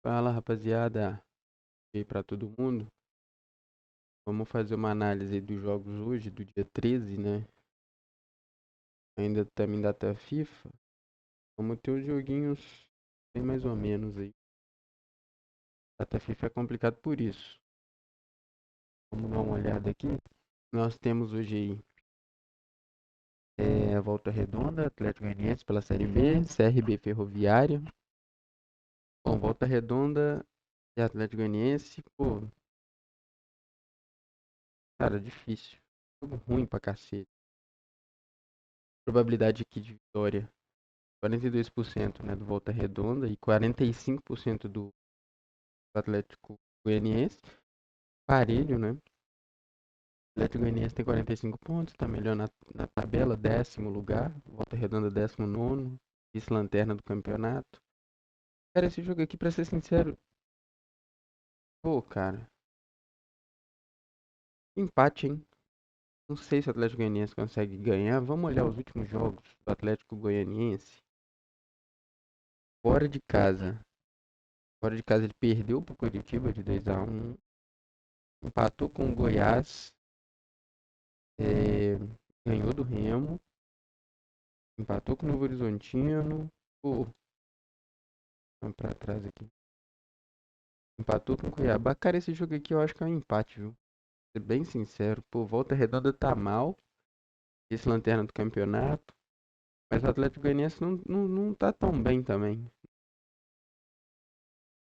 Fala, rapaziada. E aí pra todo mundo. Vamos fazer uma análise aí dos jogos hoje, do dia 13, né? Ainda estamos em data FIFA. Vamos ter os joguinhos bem mais ou menos aí. Data FIFA é complicado por isso. Vamos dar uma olhada aqui. Nós temos hoje aí a Volta Redonda, Atlético Goianiense pela Série B, CRB Ferroviária. Bom, Volta Redonda e Atlético Goianiense, pô, cara, difícil. Jogo ruim pra cacete. Probabilidade aqui de vitória 42%, né, do Volta Redonda e 45% do Atlético Goianiense. Parelho, né? O Atlético Goianiense tem 45 pontos, tá melhor na tabela, décimo lugar. Volta Redonda, 19º, vice-lanterna do campeonato. Cara, esse jogo aqui, pra ser sincero, pô, cara, empate, hein? Não sei se o Atlético Goianiense consegue ganhar. Vamos olhar os últimos jogos do Atlético Goianiense. Fora de casa. Fora de casa ele perdeu pro Curitiba de 2-1. Empatou com o Goiás. É, ganhou do Remo, empatou com o Novo Horizontino, pô, vamos pra trás aqui. Empatou com o Cuiabá. Cara, esse jogo aqui eu acho que é um empate, viu? Ser bem sincero. Pô, Volta Redonda tá mal, esse lanterna do campeonato, mas o Atlético Goianiense não tá tão bem também.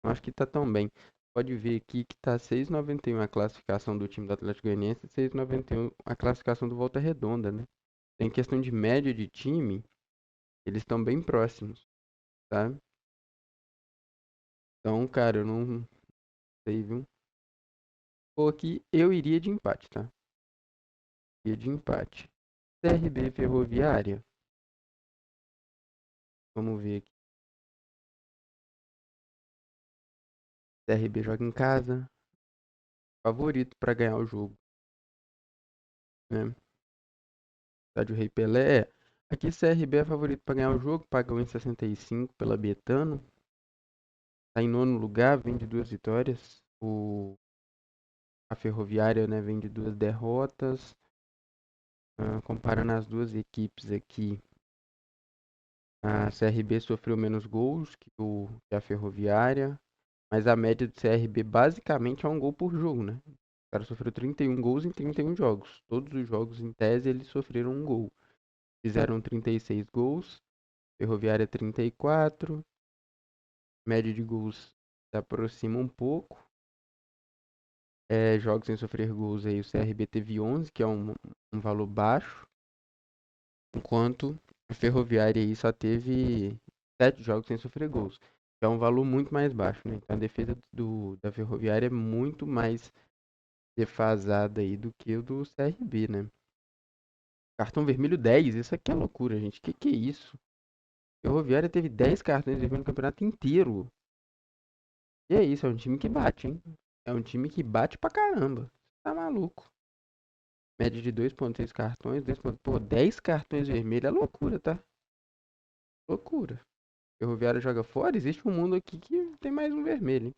Não acho que tá tão bem. Pode ver aqui que tá 6,91 a classificação do time do Atlético Goianiense e 6,91 a classificação do Volta Redonda, né? Em questão de média de time, eles estão bem próximos, tá? Então, cara, eu não sei, viu? Pô, aqui eu iria de empate, tá? Iria de empate. CRB Ferroviária. Vamos ver aqui. CRB joga em casa. Favorito pra ganhar o jogo, né? Estádio Rei Pelé. Aqui CRB é favorito pra ganhar o jogo. Paga 1,65 pela Betano. Tá em nono lugar, vem de duas vitórias. A Ferroviária, né, vem de duas derrotas. Comparando as duas equipes aqui, a CRB sofreu menos gols que a Ferroviária. Mas a média do CRB basicamente é um gol por jogo, né? O cara sofreu 31 gols em 31 jogos. Todos os jogos, em tese, eles sofreram um gol. Fizeram 36 gols, Ferroviária 34, média de gols se aproxima um pouco. Jogos sem sofrer gols aí, o CRB teve 11, que é um valor baixo, enquanto a Ferroviária aí só teve 7 jogos sem sofrer gols, que é um valor muito mais baixo, né? Então a defesa da Ferroviária é muito mais defasada aí do que o do CRB, né? Cartão vermelho 10, isso aqui é loucura, gente. Que é isso? A Ferroviária teve 10 cartões vermelhos no campeonato inteiro. E é isso, é um time que bate, hein? É um time que bate pra caramba. Tá maluco. Média de 2,6 cartões, 2. Pô, 10 cartões vermelhos é loucura, tá? Loucura. Ferroviária joga fora, existe um mundo aqui que tem mais um vermelho, hein?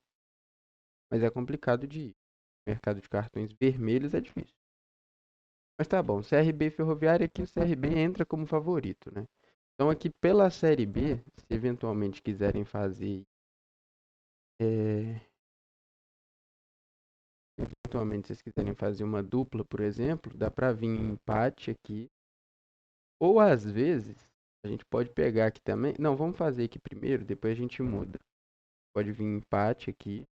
Mas é complicado de ir. O mercado de cartões vermelhos é difícil. Mas tá bom, CRB e Ferroviária aqui o CRB entra como favorito, né? Então aqui pela Série B, se eventualmente quiserem fazer, é, eventualmente vocês quiserem fazer uma dupla, por exemplo, dá pra vir em empate aqui. Ou às vezes, a gente pode pegar aqui também. Não, vamos fazer aqui primeiro, depois a gente muda. Pode vir empate aqui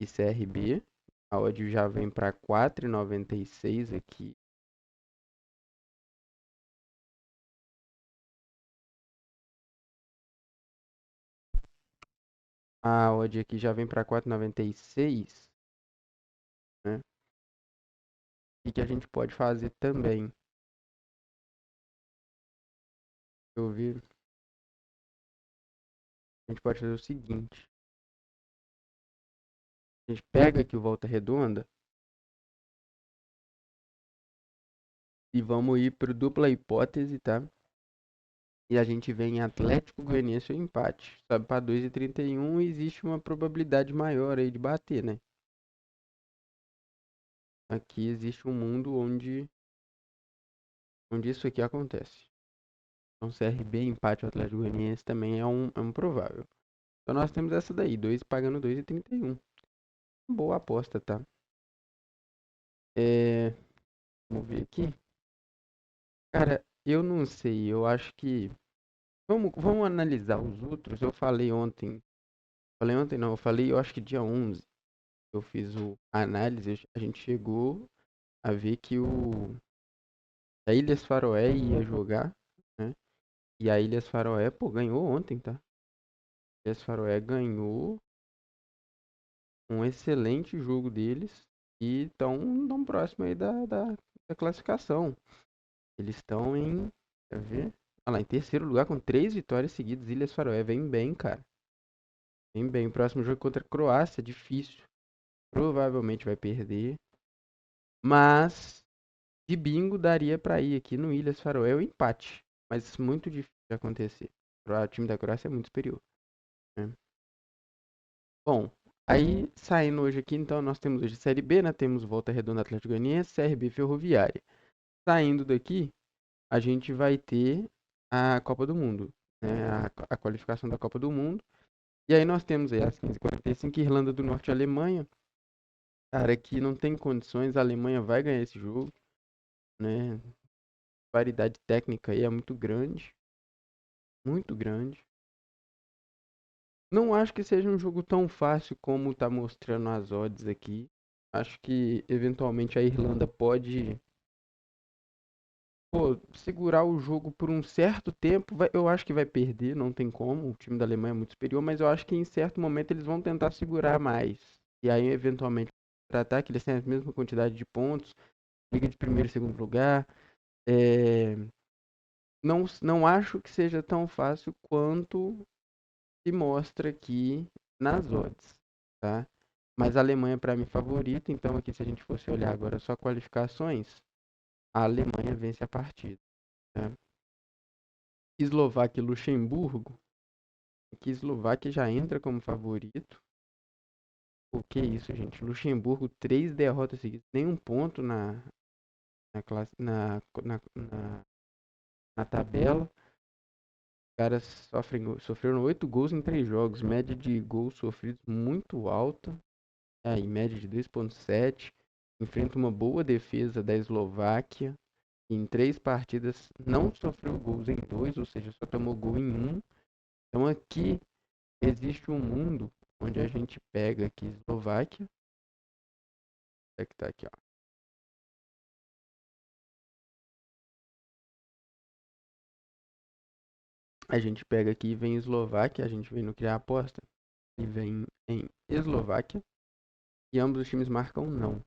e CRB. A odd já vem para 4,96 aqui. A odd aqui já vem para 4,96, né? E que a gente pode fazer também. Eu vi, a gente pode fazer o seguinte. A gente pega aqui o Volta Redonda e vamos ir para dupla hipótese, tá? E a gente vê em Atlético Goianiense o empate. Sobe para 2,31 e existe uma probabilidade maior aí de bater, né? Aqui existe um mundo onde isso aqui acontece. Então, CRB, empate ao Atlético Goianiense também é um provável. Então, nós temos essa daí, 2 pagando 2,31. Boa aposta, tá? É, vamos ver aqui. Cara, eu não sei, eu acho que. Vamos analisar os outros. Eu falei ontem. Falei ontem não, eu falei, eu acho que dia 11. Eu fiz a análise, a gente chegou a ver que a Ilhas Faroé ia jogar, né? E a Ilhas Faroé, pô, ganhou ontem, tá? Ilhas Faroé ganhou um excelente jogo deles e estão tão próximo aí da classificação. Eles estão quer ver? Ah lá, em terceiro lugar com 3 vitórias seguidas. Ilhas Faroé vem bem, cara. Vem bem. O próximo jogo contra a Croácia, difícil. Provavelmente vai perder. Mas de bingo daria pra ir aqui no Ilhas Faroé o empate. Mas muito difícil de acontecer. O time da Croácia é muito superior, né? Bom, aí saindo hoje aqui, então nós temos hoje Série B, né? Temos Volta Redonda Atlético Goianiense, CRB Ferroviária. Saindo daqui, a gente vai ter a Copa do Mundo, né? A qualificação da Copa do Mundo. E aí nós temos aí às 15h45 Irlanda do Norte e Alemanha. Cara, que não tem condições, a Alemanha vai ganhar esse jogo, né? A paridade técnica aí é muito grande, muito grande. Não acho que seja um jogo tão fácil como tá mostrando as odds aqui. Acho que eventualmente a Irlanda pode, pô, segurar o jogo por um certo tempo. Eu acho que vai perder, não tem como. O time da Alemanha é muito superior, mas eu acho que em certo momento eles vão tentar segurar mais. E aí, eventualmente, tratar que eles têm a mesma quantidade de pontos, liga de primeiro e segundo lugar. É, não acho que seja tão fácil quanto se mostra aqui nas odds, tá? Mas a Alemanha para mim favorita, então aqui se a gente fosse olhar agora só qualificações, a Alemanha vence a partida, tá? Eslováquia e Luxemburgo, aqui Eslováquia já entra como favorito. O que é isso, gente? Luxemburgo, 3 derrotas seguidas, nenhum ponto na classe, na tabela. Os caras sofreram 8 gols em 3 jogos, média de gols sofridos muito alta, em média de 2,7. Enfrenta uma boa defesa da Eslováquia. Em 3 partidas não sofreu gols em 2, ou seja, só tomou gol em um. Então aqui existe um mundo onde a gente pega aqui Eslováquia. É que tá aqui, ó. A gente pega aqui e vem Eslováquia, a gente vem no criar aposta e vem em Eslováquia e ambos os times marcam não,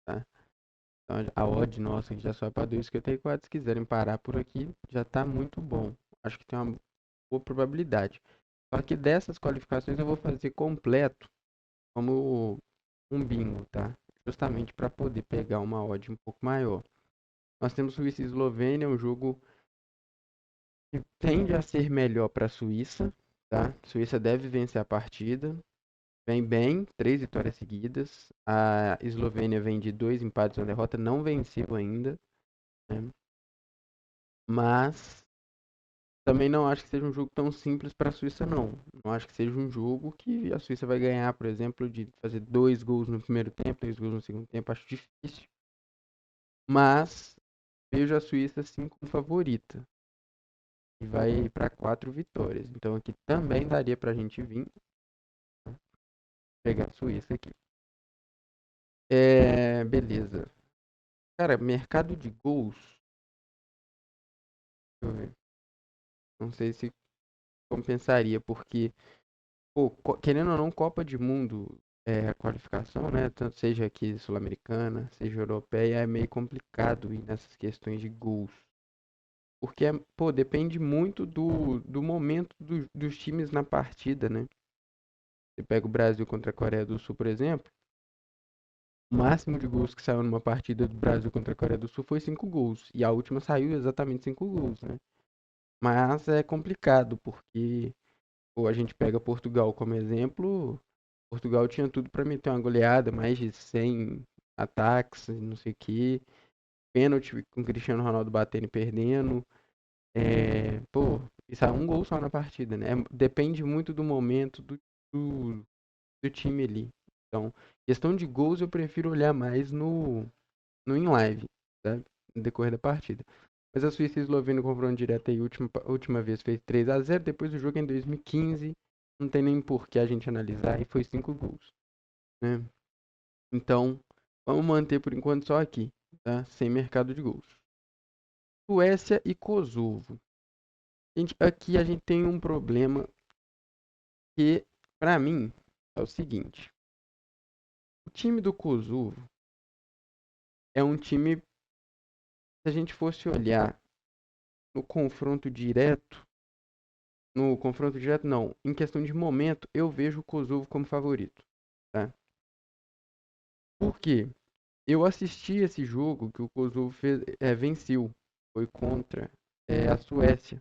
tá? Então a odd nossa aqui já sobe para 2,54. Se quiserem parar por aqui, já tá muito bom. Acho que tem uma boa probabilidade. Só que dessas qualificações eu vou fazer completo como um bingo, tá? Justamente para poder pegar uma odd um pouco maior. Nós temos Suíça e Eslovênia, um jogo que tende a ser melhor para a Suíça, tá? A Suíça deve vencer a partida. Vem bem, 3 vitórias seguidas. A Eslovênia vem de 2 empates e uma derrota, não venceu ainda, né? Mas também não acho que seja um jogo tão simples para a Suíça, não. Não acho que seja um jogo que a Suíça vai ganhar, por exemplo, de fazer 2 gols no primeiro tempo, 2 gols no segundo tempo. Acho difícil. Mas vejo a Suíça sim como favorita. E vai para 4 vitórias. Então aqui também daria para a gente vir, né, pegar a Suíça aqui. Beleza. Cara, mercado de gols. Deixa eu ver. Não sei se compensaria, porque, pô, querendo ou não, Copa de Mundo, a qualificação, né? Tanto seja aqui sul-americana, seja europeia, é meio complicado ir nessas questões de gols. Porque, pô, depende muito do momento dos times na partida, né? Você pega o Brasil contra a Coreia do Sul, por exemplo, o máximo de gols que saiu numa partida do Brasil contra a Coreia do Sul foi 5 gols. E a última saiu exatamente 5 gols, né? Mas é complicado, porque pô, a gente pega Portugal como exemplo. Portugal tinha tudo para meter uma goleada, mais de 100 ataques, não sei o quê. Pênalti com o Cristiano Ronaldo batendo e perdendo. Pô, isso é um gol só na partida, né? Depende muito do momento do, do time ali. Então, questão de gols eu prefiro olhar mais no in live, sabe? No decorrer da partida. Mas a Suíça e a Eslovênia confronto direto aí, última vez fez 3-0, depois o jogo é em 2015, não tem nem por que a gente analisar, e foi 5 gols, né? Então, vamos manter por enquanto só aqui, tá? Sem mercado de gols. Suécia e Kosovo. Gente, aqui a gente tem um problema que, pra mim, é o seguinte. O time do Kosovo é um time, se a gente fosse olhar no confronto direto, no confronto direto não, em questão de momento, eu vejo o Kosovo como favorito, tá? Por quê? Eu assisti esse jogo que o Kosovo venceu, foi contra a Suécia,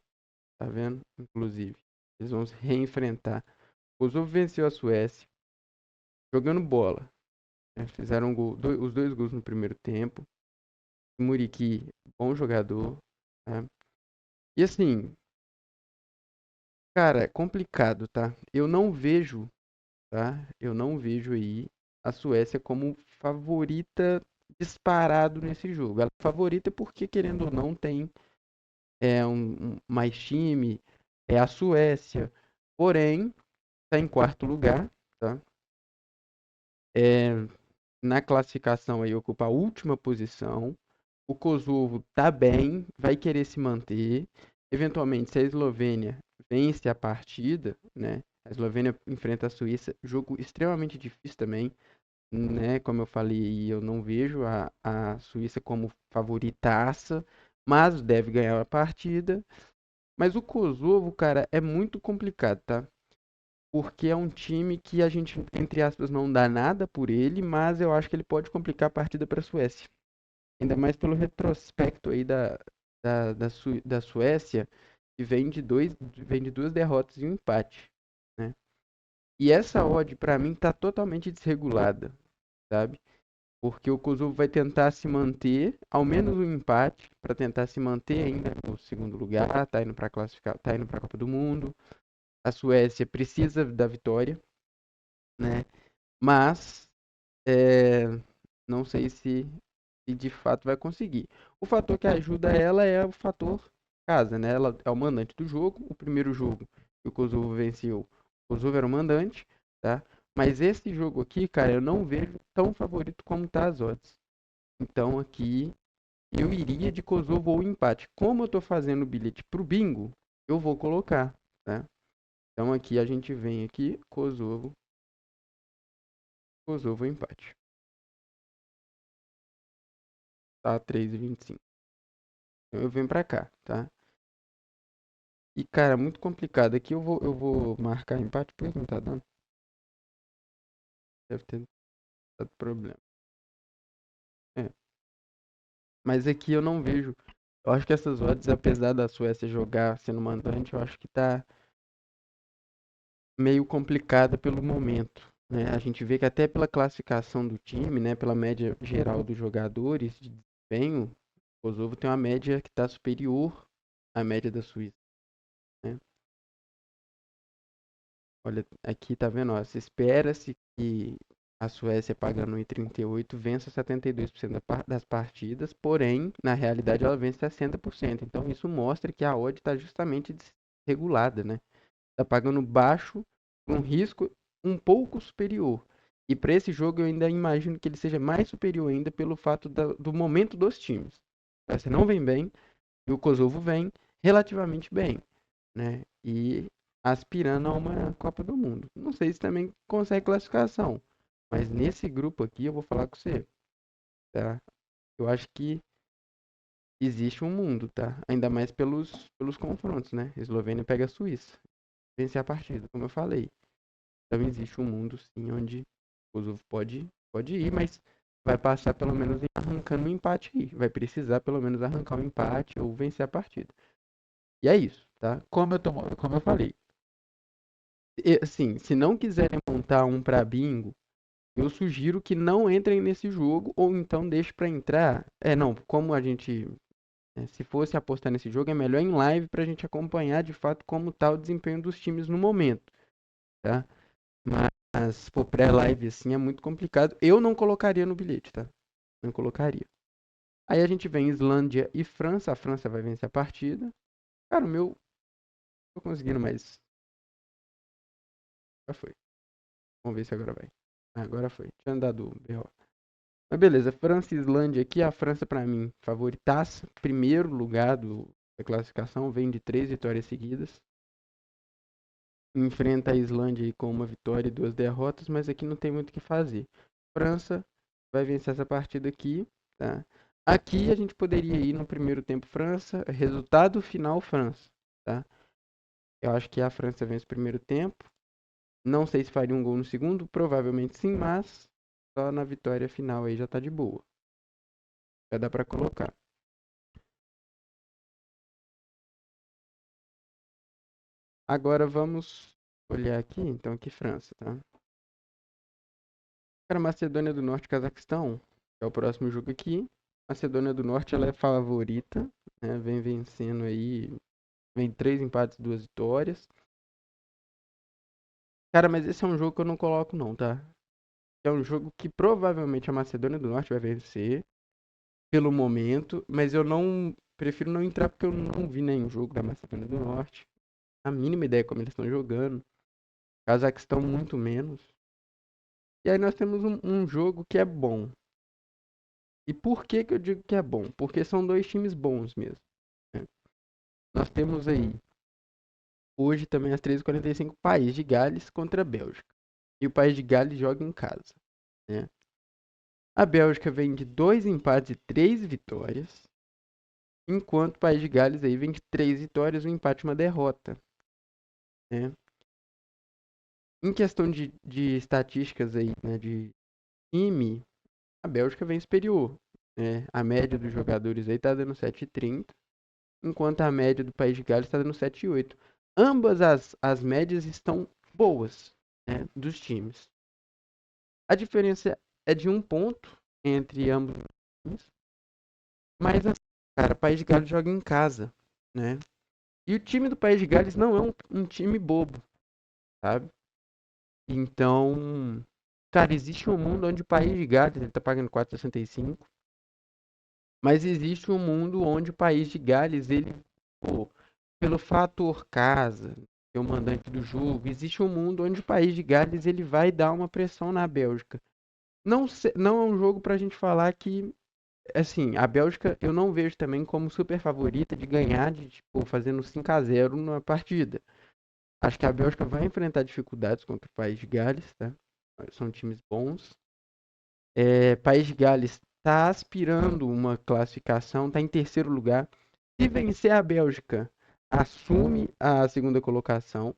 tá vendo? Inclusive, eles vão se reenfrentar. O Kosovo venceu a Suécia jogando bola, né? Fizeram um gol, os dois gols no primeiro tempo. Muriqui, bom jogador, né? E assim, cara, é complicado, tá? Eu não vejo, tá? Eu não vejo aí a Suécia como favorita disparado nesse jogo. Ela é favorita porque, querendo ou não, tem mais time, é a Suécia. Porém, está em quarto lugar, tá? É, na classificação aí ocupa a última posição. O Kosovo tá bem, vai querer se manter. Eventualmente, se a Eslovênia vence a partida, né? A Eslovênia enfrenta a Suíça, jogo extremamente difícil também, né? Como eu falei, eu não vejo a Suíça como favoritaça, mas deve ganhar a partida. Mas o Kosovo, cara, é muito complicado, tá? Porque é um time que a gente, entre aspas, não dá nada por ele, mas eu acho que ele pode complicar a partida para a Suécia. Ainda mais pelo retrospecto aí da Suécia, que vem de duas derrotas e um empate, né? E essa odd, pra mim, tá totalmente desregulada, sabe? Porque o Kosovo vai tentar se manter, ao menos um empate, para tentar se manter ainda no segundo lugar, tá indo para classificar, tá indo para a Copa do Mundo. A Suécia precisa da vitória, né? Mas é, não sei se de fato vai conseguir. O fator que ajuda ela é o fator casa, né? Ela é o mandante do jogo. O primeiro jogo que o Kosovo venceu, o Kosovo era o mandante, tá? Mas esse jogo aqui, cara, eu não vejo tão favorito como tá as odds. Então aqui eu iria de Kosovo ou empate. Como eu tô fazendo o bilhete pro bingo, eu vou colocar, tá? Então aqui a gente vem aqui, Kosovo empate. Tá 3,25. Então eu venho pra cá, tá? E, cara, muito complicado. Aqui eu vou marcar empate porque não tá dando. Deve ter dado problema. É. Mas aqui eu não vejo. Eu acho que essas odds, apesar da Suécia jogar sendo mandante, eu acho que tá meio complicada pelo momento, né? A gente vê que até pela classificação do time, né, pela média geral dos jogadores de desempenho, o Kosovo tem uma média que está superior à média da Suíça, né? Olha, aqui tá vendo, ó, se espera-se que a Suécia pagando 1,38 vença 72% das partidas, porém, na realidade ela vence 60%. Então isso mostra que a odd está justamente desregulada, né? Tá pagando baixo, com risco um pouco superior. E para esse jogo eu ainda imagino que ele seja mais superior ainda pelo fato do momento dos times. A Suécia não vem bem e o Kosovo vem relativamente bem, né? E aspirando a uma Copa do Mundo. Não sei se também consegue classificação, mas nesse grupo aqui eu vou falar com você, tá? Eu acho que existe um mundo, tá? Ainda mais pelos confrontos, né? Eslovênia pega a Suíça, vencer a partida, como eu falei. Então existe um mundo sim onde o Kosovo pode ir, mas vai passar pelo menos arrancando um empate aí. Vai precisar pelo menos arrancar um empate ou vencer a partida. E é isso. tá? Como eu falei, assim, se não quiserem montar um pra bingo, eu sugiro que não entrem nesse jogo ou então deixe pra entrar. Não, como a gente, se fosse apostar nesse jogo, é melhor em live pra gente acompanhar de fato como tá o desempenho dos times no momento, tá? Mas se for pré-live assim é muito complicado. Eu não colocaria no bilhete, tá? Não colocaria. Aí a gente vem Islândia e França. A França vai vencer a partida. Cara, o meu. Tô conseguindo, mas. Já foi. Vamos ver se agora vai. Agora foi. Tinha andado B.O. Mas beleza, França e Islândia aqui. A França, pra mim, favoritaça. Primeiro lugar da classificação. Vem de 3 vitórias seguidas. Enfrenta a Islândia aí com uma vitória e 2 derrotas. Mas aqui não tem muito o que fazer. França vai vencer essa partida aqui, tá? Aqui a gente poderia ir no primeiro tempo França. Resultado final França, tá? Eu acho que a França vence o primeiro tempo. Não sei se faria um gol no segundo, provavelmente sim, mas só na vitória final aí já tá de boa. Já dá pra colocar. Agora vamos olhar aqui, então aqui França, tá? Cara, Macedônia do Norte e Cazaquistão, que é o próximo jogo aqui. Macedônia do Norte ela é favorita, né? Vem vencendo aí, vem 3 empates, 2 vitórias. Cara, mas esse é um jogo que eu não coloco não, tá? É um jogo que provavelmente a Macedônia do Norte vai vencer pelo momento, mas eu não prefiro não entrar porque eu não vi nenhum jogo da Macedônia do Norte. A mínima ideia como eles estão jogando. Cazaquistão muito menos. E aí nós temos um jogo que é bom. E por que que eu digo que é bom? Porque são dois times bons mesmo, né? Nós temos aí hoje também às 13h45 País de Gales contra a Bélgica. E o País de Gales joga em casa, né? A Bélgica vem de 2 empates e 3 vitórias, enquanto o País de Gales aí vem de 3 vitórias, um empate e uma derrota, né? Em questão de estatísticas aí, né, de time, a Bélgica vem superior, né? A média dos jogadores aí tá dando 7,30, enquanto a média do País de Gales está dando 7,8. Ambas as médias estão boas, né, dos times. A diferença é de 1 ponto entre ambos os times, mas assim, cara, o País de Gales joga em casa, né? E o time do País de Gales não é um time bobo, sabe? Então, cara, existe um mundo onde o País de Gales ele tá pagando 4,65, mas existe um mundo onde o País de Gales ele, pô, pelo fator casa, que é o mandante do jogo, existe um mundo onde o País de Gales ele vai dar uma pressão na Bélgica. Não é um jogo pra gente falar que, assim, a Bélgica eu não vejo também como super favorita de ganhar, de tipo, fazendo 5-0 na partida. Acho que a Bélgica vai enfrentar dificuldades contra o País de Gales, tá? São times bons. País de Gales está aspirando uma classificação, está em terceiro lugar. Se vencer a Bélgica, assume a segunda colocação,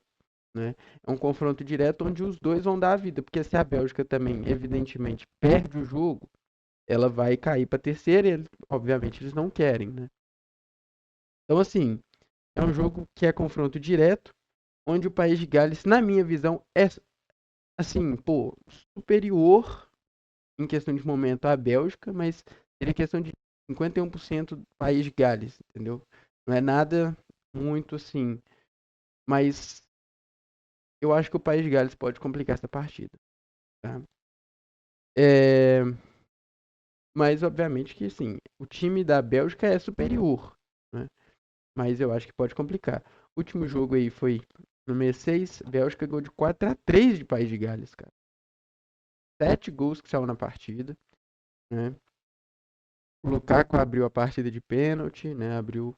né? É um confronto direto onde os dois vão dar a vida, porque se a Bélgica também, evidentemente, perde o jogo, ela vai cair para terceira e, obviamente, eles não querem, né? Então, assim, é um jogo que é confronto direto, onde o País de Gales, na minha visão, é, assim, pô, superior em questão de momento à Bélgica, mas seria questão de 51% do País de Gales, entendeu? Não é nada muito assim, mas eu acho que o País de Gales pode complicar essa partida, tá? É, mas obviamente que sim, o time da Bélgica é superior, né? Mas eu acho que pode complicar. O último jogo aí foi no mês 6, Bélgica ganhou de 4-3 de País de Gales, cara. 7 gols que saiu na partida, né? O Lukaku abriu a partida de pênalti, né? Abriu.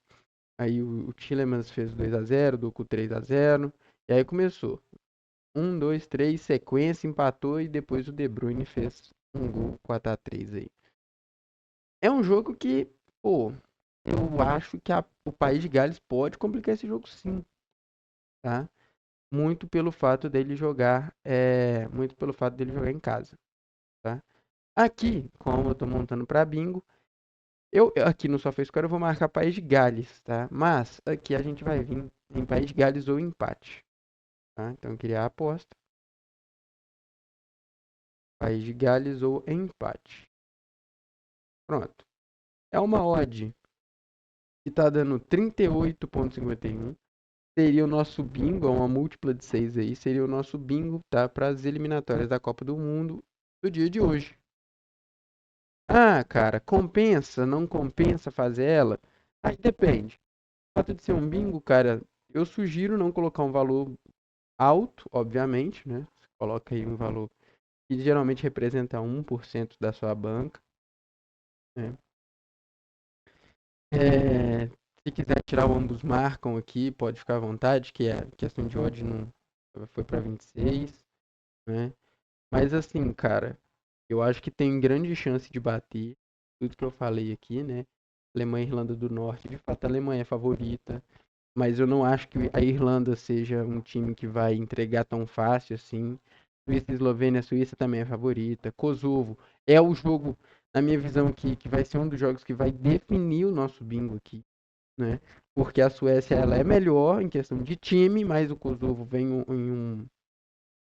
Aí o Tielemans fez 2-0, o Doku 3-0. E aí começou. 1, 2, 3, sequência, empatou e depois o De Bruyne fez um gol 4-3 aí. É um jogo que, pô, eu acho que o País de Gales pode complicar esse jogo sim, tá? Muito pelo fato dele jogar em casa, tá? Aqui, como eu tô montando pra bingo, eu aqui no SofaScore eu vou marcar País de Gales, tá? Mas aqui a gente vai vir em País de Gales ou empate, tá? Então eu queria a aposta, País de Gales ou empate. Pronto. É uma odd que tá dando 38,51. Seria o nosso bingo, é uma múltipla de 6 aí, seria o nosso bingo, tá? Para as eliminatórias da Copa do Mundo do dia de hoje. Ah, cara, compensa, não compensa fazer ela? Aí depende. O fato de ser um bingo, cara, eu sugiro não colocar um valor alto, obviamente, né? Você coloca aí um valor que geralmente representa 1% da sua banca, né? Se quiser tirar o ambos marcam aqui, pode ficar à vontade, que a questão de odd não foi para 26, né? Mas assim, cara, eu acho que tem grande chance de bater tudo que eu falei aqui, né? Alemanha e Irlanda do Norte, de fato a Alemanha é favorita, mas eu não acho que a Irlanda seja um time que vai entregar tão fácil assim. Suíça e Eslovênia, a Suíça também é favorita. Kosovo é o jogo, na minha visão, que vai ser um dos jogos que vai definir o nosso bingo aqui, né? Porque a Suécia ela é melhor em questão de time, mas o Kosovo vem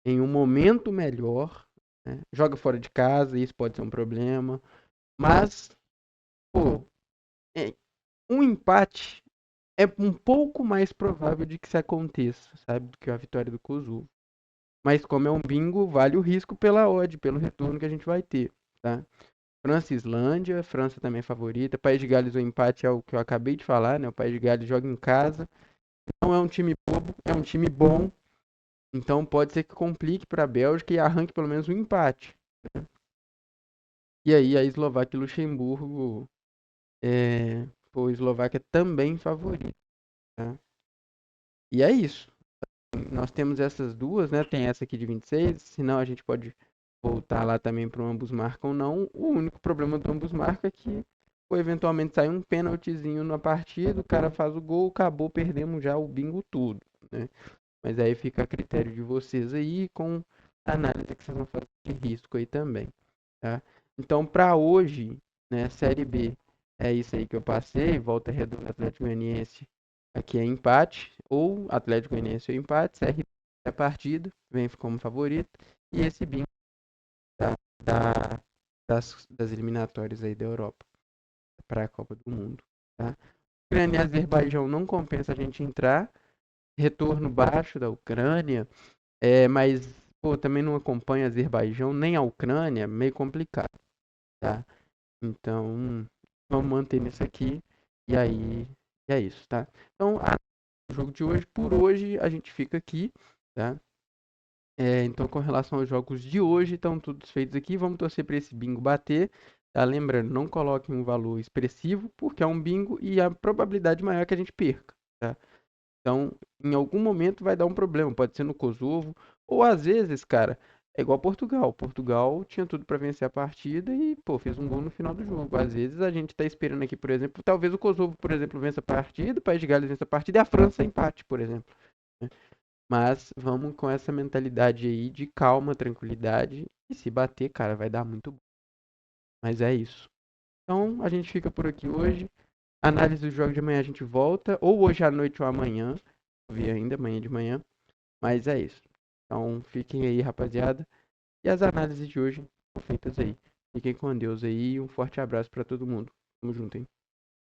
em um momento melhor, né? Joga fora de casa, isso pode ser um problema. Mas, pô, é, um empate é um pouco mais provável de que isso aconteça, sabe? Do que a vitória do Kosovo. Mas como é um bingo, vale o risco pela odd, pelo retorno que a gente vai ter, tá? França e Islândia, França também é favorita. País de Gales, o empate é o que eu acabei de falar, né? O País de Gales joga em casa. Não é um time bobo, é um time bom. Então pode ser que complique para a Bélgica e arranque pelo menos um empate. E aí a Eslováquia e Luxemburgo, pô, a Eslováquia também favorita, tá? E é isso. Nós temos essas duas, né? Tem essa aqui de 26, senão a gente pode voltar lá também para o ambos marcam ou não. O único problema do ambos marca é que ou eventualmente sai um pênaltizinho na partida, o cara faz o gol, acabou, perdemos já o bingo tudo, né? Mas aí fica a critério de vocês aí com a análise que vocês vão fazer de risco aí também, tá? Então, para hoje, né, Série B, é isso aí que eu passei. Volta Redonda, Atlético Goianiense, aqui é empate, ou Atlético Goianiense ou empate, CRB é a partida, vem como favorito, e esse bingo da, da- das eliminatórias aí da Europa para a Copa do Mundo, tá? Ucrânia e Azerbaijão não compensa a gente entrar, retorno baixo da Ucrânia, mas pô, também não acompanha Azerbaijão nem a Ucrânia, meio complicado, tá? Então, vamos manter nisso aqui. E aí, é isso, tá? Então, o jogo de hoje, por hoje, a gente fica aqui, tá? Então, com relação aos jogos de hoje, estão todos feitos aqui. Vamos torcer para esse bingo bater. Tá? Lembrando, não coloquem um valor expressivo, porque é um bingo e a probabilidade maior é que a gente perca, tá? Então, em algum momento vai dar um problema, pode ser no Kosovo, ou às vezes, cara, é igual Portugal. Portugal tinha tudo para vencer a partida e, pô, fez um gol no final do jogo. Às vezes a gente tá esperando aqui, por exemplo, talvez o Kosovo, por exemplo, vença a partida, o País de Gales vença a partida e a França empate, por exemplo, né? Mas vamos com essa mentalidade aí de calma, tranquilidade, e se bater, cara, vai dar muito bom. Mas é isso. Então, a gente fica por aqui hoje. Análise do jogo de amanhã a gente volta, ou hoje à noite ou amanhã. Não vi ainda, amanhã de manhã. Mas é isso. Então fiquem aí, rapaziada. E as análises de hoje são feitas aí. Fiquem com Deus aí e um forte abraço pra todo mundo. Tamo junto, hein?